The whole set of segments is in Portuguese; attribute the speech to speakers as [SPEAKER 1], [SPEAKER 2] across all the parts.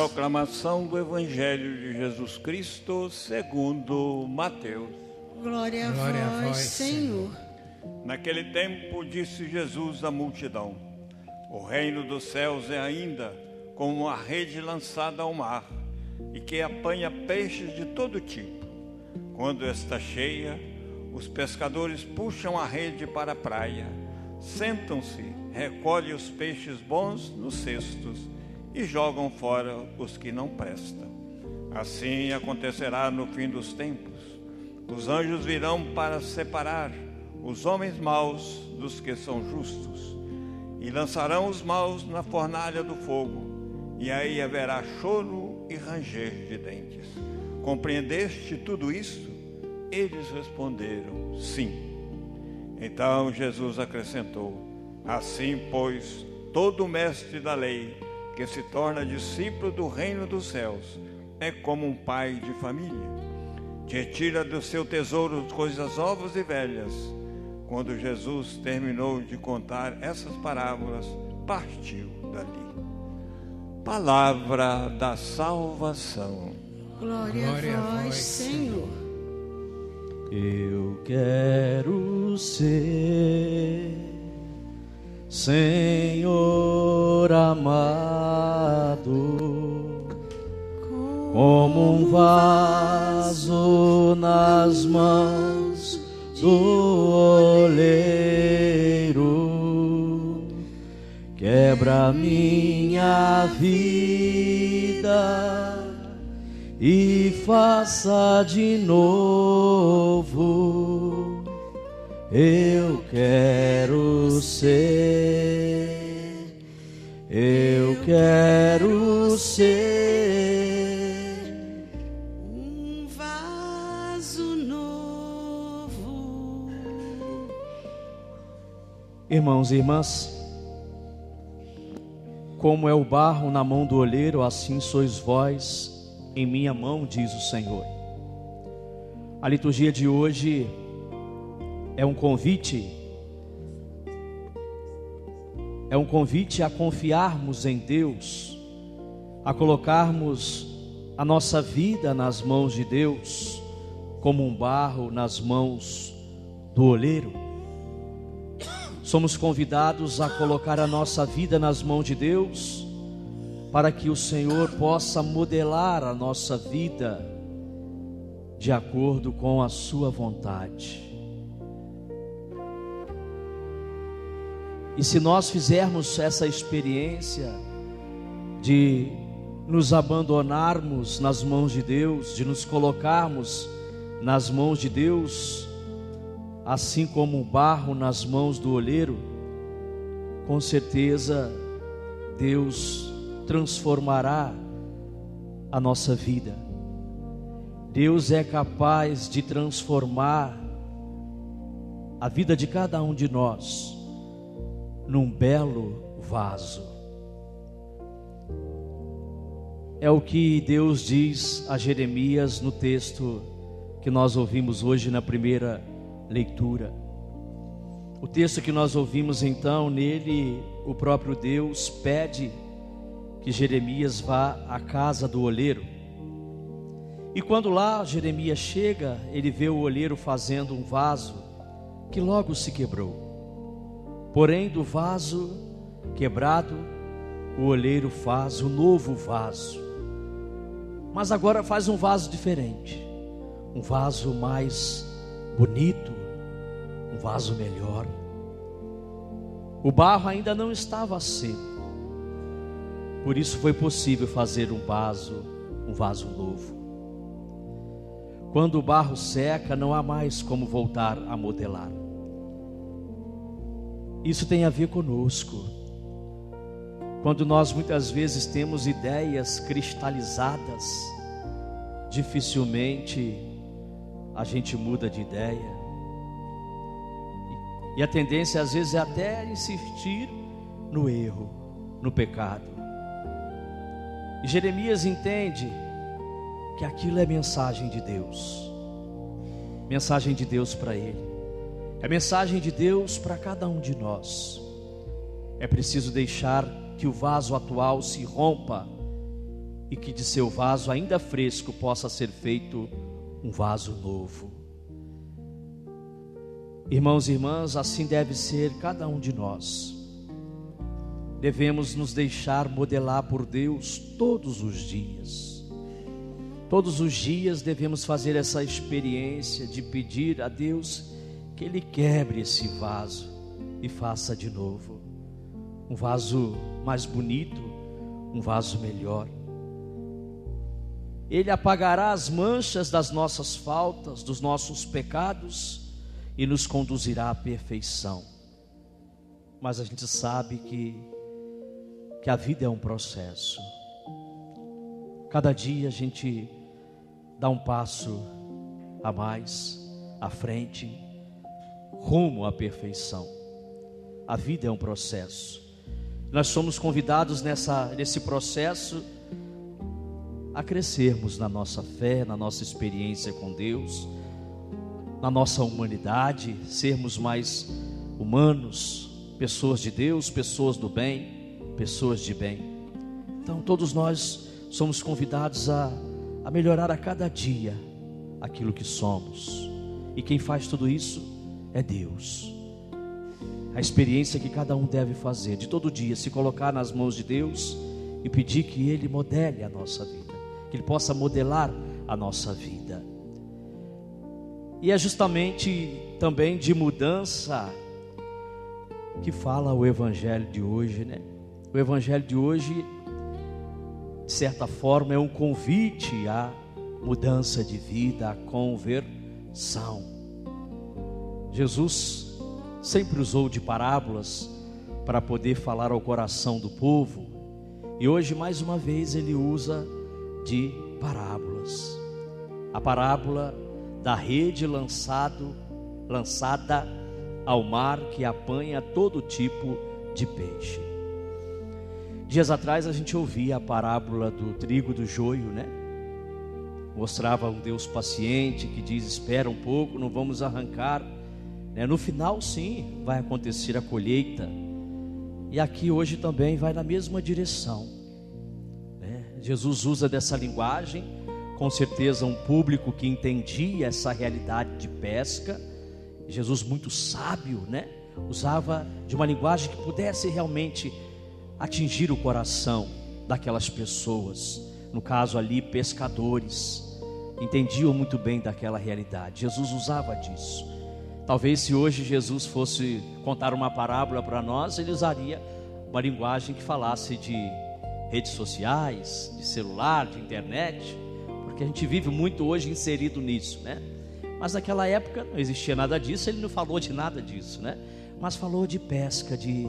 [SPEAKER 1] Proclamação do Evangelho de Jesus Cristo segundo Mateus.
[SPEAKER 2] Glória a vós, Senhor.
[SPEAKER 1] Naquele tempo disse Jesus à multidão: o reino dos céus é ainda como uma rede lançada ao mar, e que apanha peixes de todo tipo. Quando está cheia, os pescadores puxam a rede para a praia, sentam-se, recolhem os peixes bons nos cestos e jogam fora os que não prestam. Assim acontecerá no fim dos tempos. Os anjos virão para separar os homens maus dos que são justos, e lançarão os maus na fornalha do fogo, e aí haverá choro e ranger de dentes. Compreendeste tudo isso? Eles responderam: sim. Então Jesus acrescentou: assim, pois, todo mestre da lei que se torna discípulo do reino dos céus é como um pai de família, que tira do seu tesouro coisas novas e velhas. Quando Jesus terminou de contar essas parábolas, partiu dali. Palavra da salvação.
[SPEAKER 2] Glória a vós, Senhor.
[SPEAKER 3] Eu quero ser, Senhor amado, como um vaso nas mãos do oleiro. Quebra minha vida e faça de novo. Eu quero ser, eu quero ser
[SPEAKER 2] Um vaso novo.
[SPEAKER 3] Irmãos e irmãs, como é o barro na mão do oleiro, assim sois vós em minha mão, diz o Senhor. A liturgia de hoje é um convite a confiarmos em Deus, a colocarmos a nossa vida nas mãos de Deus, como um barro nas mãos do oleiro. Somos convidados a colocar a nossa vida nas mãos de Deus, para que o Senhor possa modelar a nossa vida de acordo com a sua vontade. E se nós fizermos essa experiência de nos abandonarmos nas mãos de Deus, de nos colocarmos nas mãos de Deus, assim como o barro nas mãos do oleiro, com certeza Deus transformará a nossa vida. Deus é capaz de transformar a vida de cada um de nós num belo vaso. É o que Deus diz a Jeremias no texto que nós ouvimos hoje na primeira leitura. O texto que nós ouvimos então, nele o próprio Deus pede que Jeremias vá à casa do oleiro. E quando lá Jeremias chega, ele vê o oleiro fazendo um vaso que logo se quebrou. Porém, do vaso quebrado, o oleiro faz um novo vaso. Mas agora faz um vaso diferente, um vaso mais bonito, um vaso melhor. O barro ainda não estava seco, por isso foi possível fazer um vaso novo. Quando o barro seca, não há mais como voltar a modelar. Isso tem a ver conosco. Quando nós muitas vezes temos ideias cristalizadas, dificilmente a gente muda de ideia. E a tendência às vezes é até insistir no erro, no pecado. E Jeremias entende que aquilo é mensagem de Deus. Mensagem de Deus para ele. É mensagem de Deus para cada um de nós. É preciso deixar que o vaso atual se rompa e que de seu vaso ainda fresco possa ser feito um vaso novo. Irmãos e irmãs, assim deve ser cada um de nós. Devemos nos deixar modelar por Deus todos os dias. Todos os dias devemos fazer essa experiência de pedir a Deus que Ele quebre esse vaso e faça de novo um vaso mais bonito, um vaso melhor. Ele apagará as manchas das nossas faltas, dos nossos pecados e nos conduzirá à perfeição. Mas a gente sabe que a vida é um processo. Cada dia a gente dá um passo a mais, à frente, rumo à perfeição. A vida é um processo. Nós somos convidados nesse processo a crescermos na nossa fé, na nossa experiência com Deus, na nossa humanidade, sermos mais humanos, pessoas de Deus, pessoas do bem, pessoas de bem. Então todos nós somos convidados a melhorar a cada dia aquilo que somos, e quem faz tudo isso é Deus. A experiência que cada um deve fazer de todo dia, se colocar nas mãos de Deus e pedir que Ele modele a nossa vida, que Ele possa modelar a nossa vida. E é justamente também de mudança que fala o Evangelho de hoje, né? O Evangelho de hoje, de certa forma, é um convite à mudança de vida, à conversão. Jesus sempre usou de parábolas para poder falar ao coração do povo, e hoje mais uma vez Ele usa de parábolas. A parábola da rede lançada ao mar, que apanha todo tipo de peixe. Dias atrás a gente ouvia a parábola do trigo e do joio, né? Mostrava um Deus paciente que diz: espera um pouco, não vamos arrancar, né? No final sim, vai acontecer a colheita. E aqui hoje também vai na mesma direção, né? Jesus usa dessa linguagem, com certeza um público que entendia essa realidade de pesca. Jesus, muito sábio, né? Usava de uma linguagem que pudesse realmente atingir o coração daquelas pessoas, no caso ali pescadores, entendiam muito bem daquela realidade. Jesus usava disso. Talvez se hoje Jesus fosse contar uma parábola para nós, ele usaria uma linguagem que falasse de redes sociais, de celular, de internet, porque a gente vive muito hoje inserido nisso, né? Mas naquela época não existia nada disso, ele não falou de nada disso, né? Mas falou de pesca, de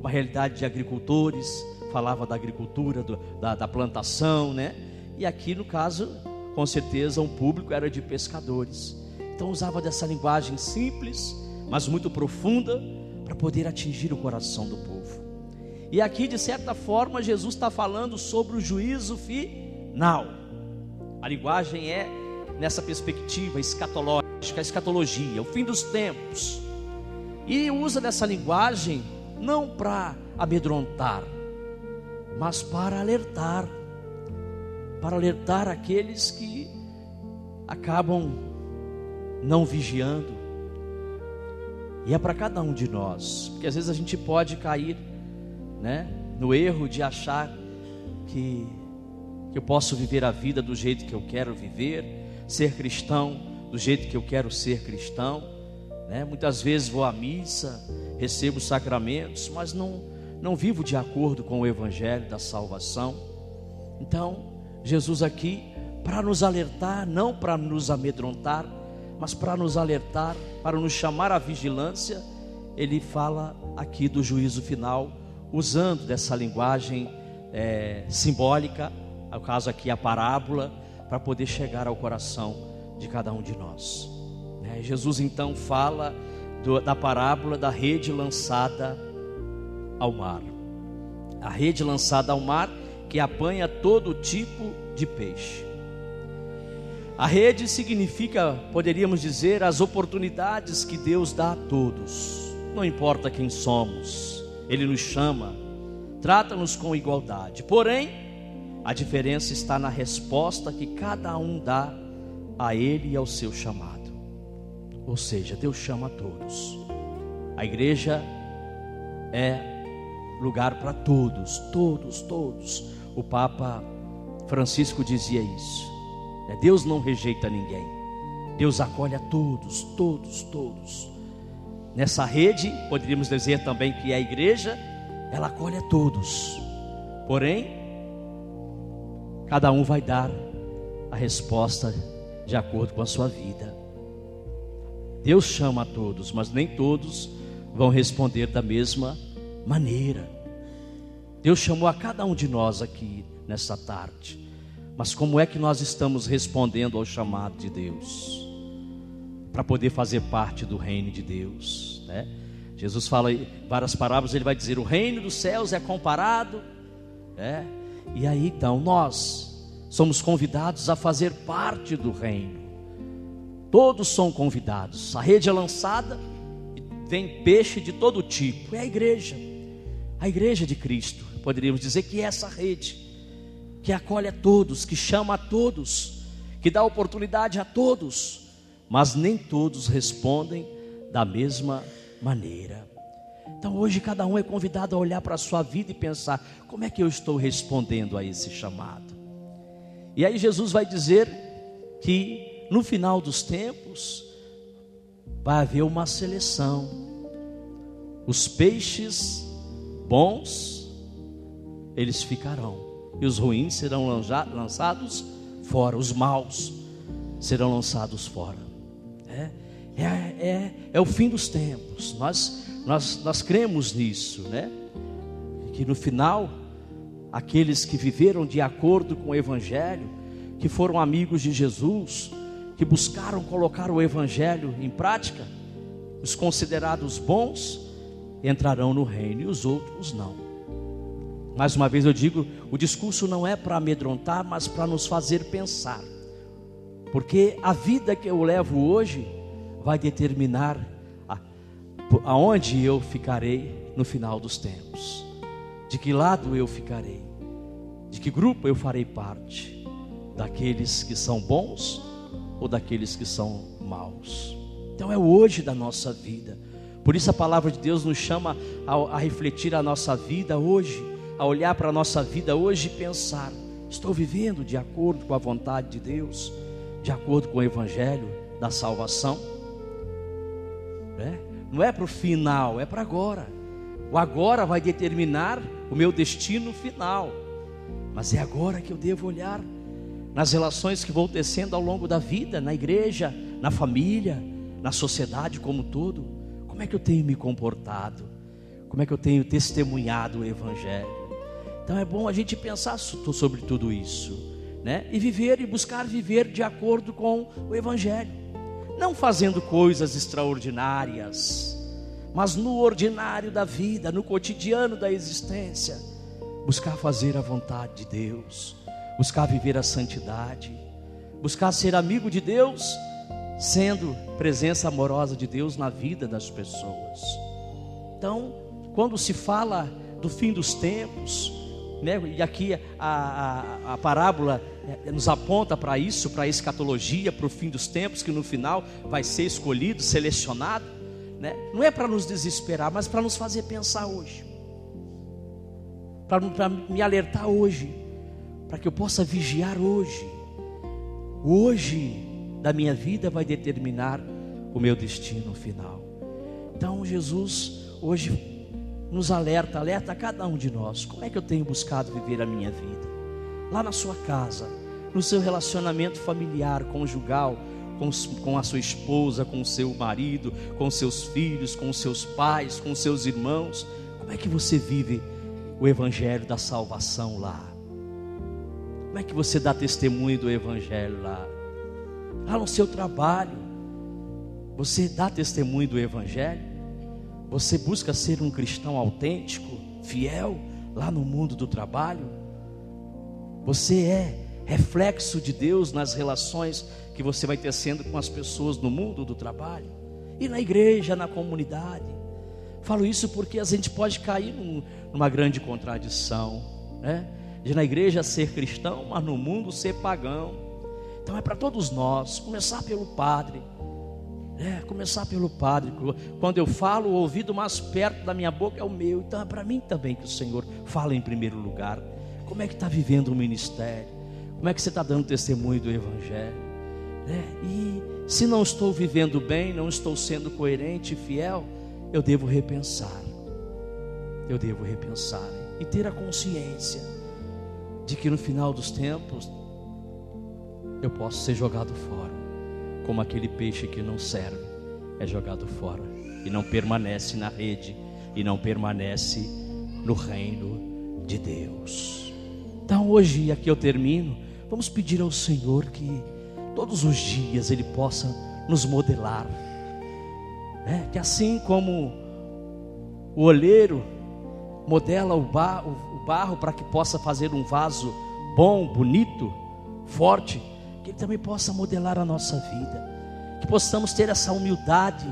[SPEAKER 3] uma realidade de agricultores, falava da agricultura, da plantação, né? E aqui no caso, com certeza um público era de pescadores. Então usava dessa linguagem simples, mas muito profunda, para poder atingir o coração do povo. E aqui, de certa forma, Jesus está falando sobre o juízo final. A linguagem é nessa perspectiva escatológica, a escatologia, o fim dos tempos. E usa dessa linguagem não para amedrontar, mas para alertar aqueles que acabam não vigiando. E é para cada um de nós, porque às vezes a gente pode cair, né, no erro de achar que eu posso viver a vida do jeito que eu quero viver, ser cristão do jeito que eu quero ser cristão, né? Muitas vezes vou à missa, recebo sacramentos, mas não vivo de acordo com o Evangelho da salvação. Então Jesus aqui, para nos alertar, não para nos amedrontar, mas para nos alertar, para nos chamar à vigilância, ele fala aqui do juízo final, usando dessa linguagem simbólica, no caso aqui a parábola, para poder chegar ao coração de cada um de nós, né? Jesus então fala da parábola da rede lançada ao mar. A rede lançada ao mar que apanha todo tipo de peixe. A rede significa, poderíamos dizer, as oportunidades que Deus dá a todos. Não importa quem somos, Ele nos chama, trata-nos com igualdade. Porém, A diferença está na resposta que cada um dá a Ele e ao seu chamado. Ou seja, Deus chama a todos. A igreja é lugar para todos, todos, todos. O Papa Francisco dizia isso. Deus não rejeita ninguém. Deus acolhe a todos, todos, todos. Nessa rede, poderíamos dizer também que a igreja, ela acolhe a todos. Porém, cada um vai dar a resposta de acordo com a sua vida. Deus chama a todos, mas nem todos vão responder da mesma maneira. Deus chamou a cada um de nós aqui nessa tarde. Mas como é que nós estamos respondendo ao chamado de Deus? Para poder fazer parte do reino de Deus, né? Jesus fala em várias parábolas, ele vai dizer: o reino dos céus é comparado, né? E aí então nós somos convidados a fazer parte do reino. Todos são convidados. A rede é lançada e vem peixe de todo tipo. É a igreja de Cristo. Poderíamos dizer que é essa rede que acolhe a todos, que chama a todos, que dá oportunidade a todos, mas nem todos respondem da mesma maneira. Então hoje cada um é convidado a olhar para a sua vida e pensar: como é que eu estou respondendo a esse chamado? E aí Jesus vai dizer que no final dos tempos vai haver uma seleção. Os peixes bons, eles ficarão, e os ruins serão lançados fora. Os maus serão lançados fora. É o fim dos tempos. Nós cremos nisso, né? Que no final, aqueles que viveram de acordo com o Evangelho, que foram amigos de Jesus, que buscaram colocar o Evangelho em prática, os considerados bons entrarão no reino e os outros não. Mais uma vez eu digo, o discurso não é para amedrontar, mas para nos fazer pensar. Porque a vida que eu levo hoje vai determinar aonde eu ficarei no final dos tempos. De que lado eu ficarei? De que grupo eu farei parte? Daqueles que são bons ou daqueles que são maus? Então é o hoje da nossa vida. Por isso a palavra de Deus nos chama a refletir a nossa vida hoje, a olhar para a nossa vida hoje e pensar: estou vivendo de acordo com a vontade de Deus, de acordo com o Evangelho da salvação? Não é para o final, é para agora. O agora vai determinar o meu destino final. Mas é agora que eu devo olhar nas relações que vou tecendo ao longo da vida, na igreja, na família, na sociedade como um todo. Como é que eu tenho me comportado? Como é que eu tenho testemunhado o Evangelho? Então é bom a gente pensar sobre tudo isso, né? E viver e buscar viver de acordo com o Evangelho. Não fazendo coisas extraordinárias, mas no ordinário da vida, no cotidiano da existência, buscar fazer a vontade de Deus, buscar viver a santidade, buscar ser amigo de Deus, sendo presença amorosa de Deus na vida das pessoas. Então, quando se fala do fim dos tempos, né, e aqui a parábola nos aponta para isso, para a escatologia, para o fim dos tempos, que no final vai ser escolhido, selecionado, né? Não é para nos desesperar, mas para nos fazer pensar hoje, para me alertar hoje, para que eu possa vigiar hoje. Hoje da minha vida vai determinar o meu destino final. Então Jesus hoje nos alerta a cada um de nós. Como é que eu tenho buscado viver a minha vida? Lá na sua casa, no seu relacionamento familiar, conjugal, com a sua esposa, com o seu marido, com seus filhos, com seus pais, com seus irmãos. Como é que você vive o Evangelho da salvação lá? Como é que você dá testemunho do Evangelho lá? Lá no seu trabalho, você dá testemunho do Evangelho? Você busca ser um cristão autêntico, fiel, lá no mundo do trabalho? Você é reflexo de Deus nas relações que você vai tecendo com as pessoas no mundo do trabalho? E na igreja, na comunidade? Falo isso porque a gente pode cair numa grande contradição, né? de na igreja ser cristão, mas no mundo ser pagão. Então é para todos nós, começar pelo padre. Começar pelo padre. Quando eu falo, o ouvido mais perto da minha boca é o meu. Então é para mim também que o Senhor fala em primeiro lugar. Como é que está vivendo o ministério? Como é que você está dando testemunho do Evangelho? E se não estou vivendo bem, não estou sendo coerente e fiel, eu devo repensar. Eu devo repensar e ter a consciência de que no final dos tempos eu posso ser jogado fora, como aquele peixe que não serve é jogado fora e não permanece na rede e não permanece no reino de Deus. Então hoje, aqui eu termino, vamos pedir ao Senhor que todos os dias Ele possa nos modelar, que assim como o oleiro modela o barro para que possa fazer um vaso bom, bonito, forte, que Ele também possa modelar a nossa vida, que possamos ter essa humildade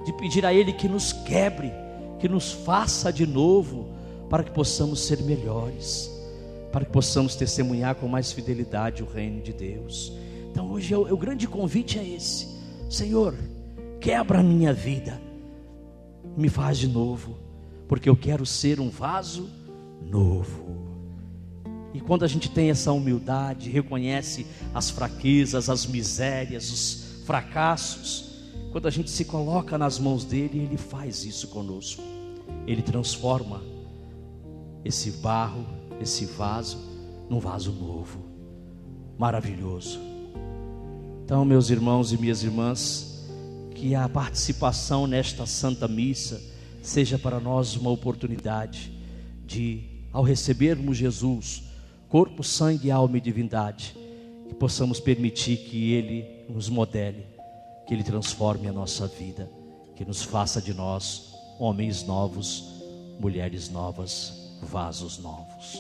[SPEAKER 3] de pedir a Ele que nos quebre, que nos faça de novo, para que possamos ser melhores, para que possamos testemunhar com mais fidelidade o reino de Deus. Então hoje o grande convite é esse: Senhor, quebra a minha vida, me faz de novo, porque eu quero ser um vaso novo. E quando a gente tem essa humildade, reconhece as fraquezas, as misérias, os fracassos, quando a gente se coloca nas mãos dele, ele faz isso conosco. Ele transforma esse barro, esse vaso, num vaso novo, maravilhoso. Então, meus irmãos e minhas irmãs, que a participação nesta Santa Missa seja para nós uma oportunidade de, ao recebermos Jesus, corpo, sangue, alma e divindade, que possamos permitir que Ele nos modele, que Ele transforme a nossa vida, que nos faça de nós homens novos, mulheres novas, vasos novos.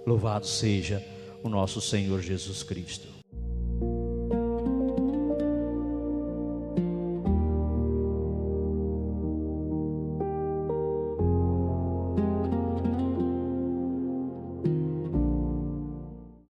[SPEAKER 3] Louvado seja o nosso Senhor Jesus Cristo.